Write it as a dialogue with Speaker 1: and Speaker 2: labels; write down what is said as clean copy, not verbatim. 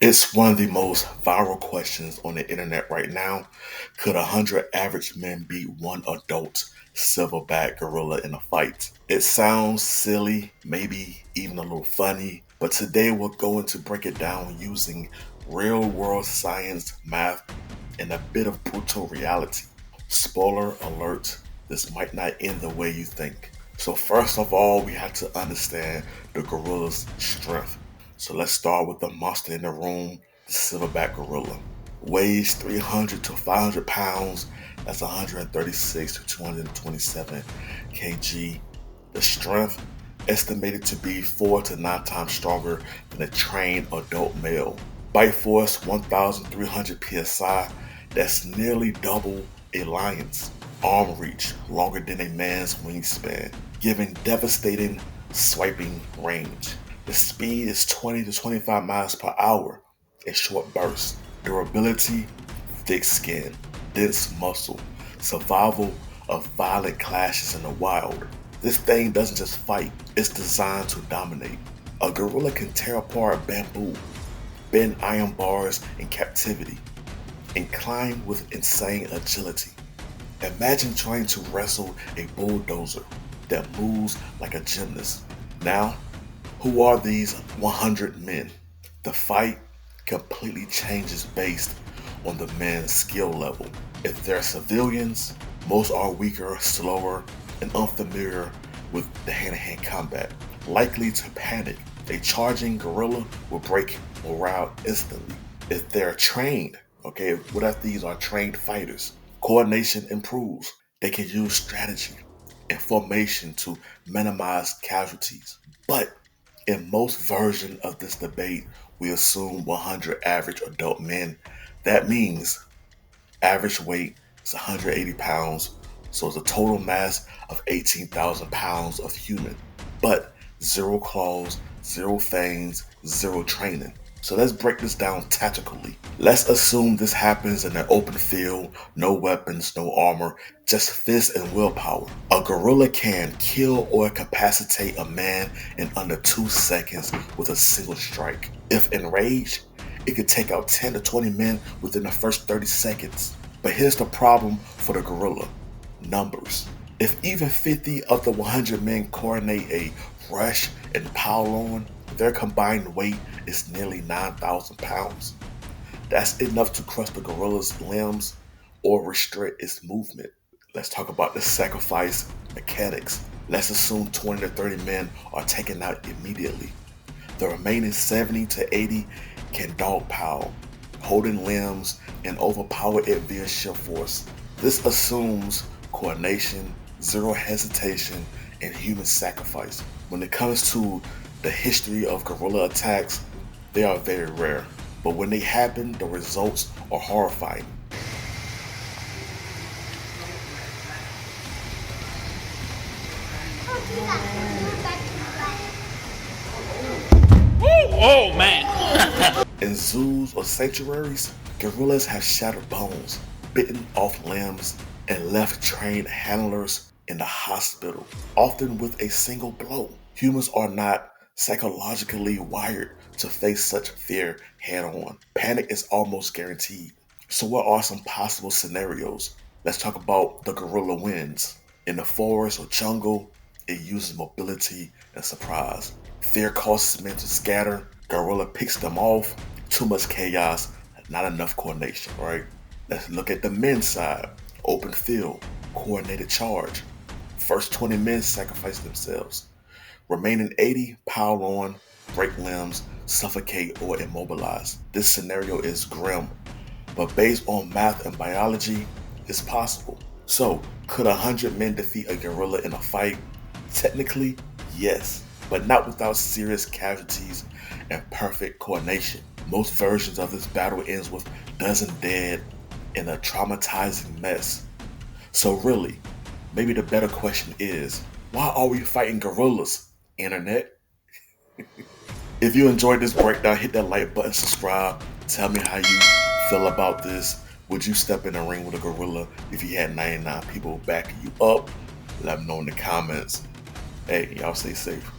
Speaker 1: It's one of the most viral questions on the internet right now. Could 100 average men beat one adult silverback gorilla in a fight? It sounds silly, maybe even a little funny, but today we're going to break it down using real world science, math, and a bit of brutal reality. Spoiler alert, this might not end the way you think. So, first of all, we have to understand the gorilla's strength. So, let's start with the monster in the room, the silverback gorilla. Weighs 300 to 500 pounds, that's 136 to 227 kg. The strength estimated to be 4 to 9 times stronger than a trained adult male. Bite force 1,300 psi, that's nearly double a lion's. Arm reach longer than a man's wingspan, giving devastating swiping range. The speed is 20 to 25 miles per hour in short bursts. Durability, thick skin, dense muscle, survival of violent clashes in the wild. This thing doesn't just fight, it's designed to dominate. A gorilla can tear apart bamboo, bend iron bars in captivity, and climb with insane agility. Imagine trying to wrestle a bulldozer that moves like a gymnast. Now, who are these 100 men? The fight completely changes based on the men's skill level. If they're civilians, most are weaker, slower, and unfamiliar with the hand-to-hand combat, likely to panic. A charging gorilla will break morale instantly. If they're trained, okay, what if these are trained fighters? Coordination improves. They can use strategy and formation to minimize casualties. But in most versions of this debate, we assume 100 average adult men. That means average weight is 180 pounds, so it's a total mass of 18,000 pounds of human. But zero claws, zero fangs, zero training. So let's break this down tactically. Let's assume this happens in an open field, no weapons, no armor, just fists and willpower. A gorilla can kill or incapacitate a man in under 2 seconds with a single strike. If enraged, it could take out 10 to 20 men within the first 30 seconds. But here's the problem for the gorilla: numbers. If even 50 of the 100 men coordinate a rush and pile on, their combined weight is nearly 9,000 pounds. That's enough to crush the gorilla's limbs or restrict its movement. Let's talk about the sacrifice mechanics. Let's assume 20 to 30 men are taken out immediately. The remaining 70 to 80 can dogpile, holding limbs and overpower it via sheer force. This assumes coordination, zero hesitation, and human sacrifice. When it comes to the history of gorilla attacks, they are very rare. But when they happen, the results are horrifying.
Speaker 2: Oh man!
Speaker 1: In zoos or sanctuaries, gorillas have shattered bones, bitten off limbs, and left trained handlers in the hospital, often with a single blow. Humans are not psychologically wired to face such fear head on. Panic is almost guaranteed. So, what are some possible scenarios? Let's talk about the gorilla wins. In the forest or jungle, it uses mobility and surprise. Fear causes men to scatter. Gorilla picks them off. Too much chaos, not enough coordination, right? Let's look at the men's side. Open field, coordinated charge. First 20 men sacrifice themselves. Remaining 80 pile on, break limbs, suffocate, or immobilize. This scenario is grim, but based on math and biology, it's possible. So, could 100 men defeat a gorilla in a fight? Technically, yes, but not without serious casualties and perfect coordination. Most versions of this battle ends with dozen dead in a traumatizing mess. So really, maybe the better question is, why are we fighting gorillas, internet? If you enjoyed this breakdown, hit that like button, subscribe, tell me how you feel about this. Would you step in a ring with a gorilla if you had 99 people backing you up? Let me know in the comments. Hey, y'all stay safe.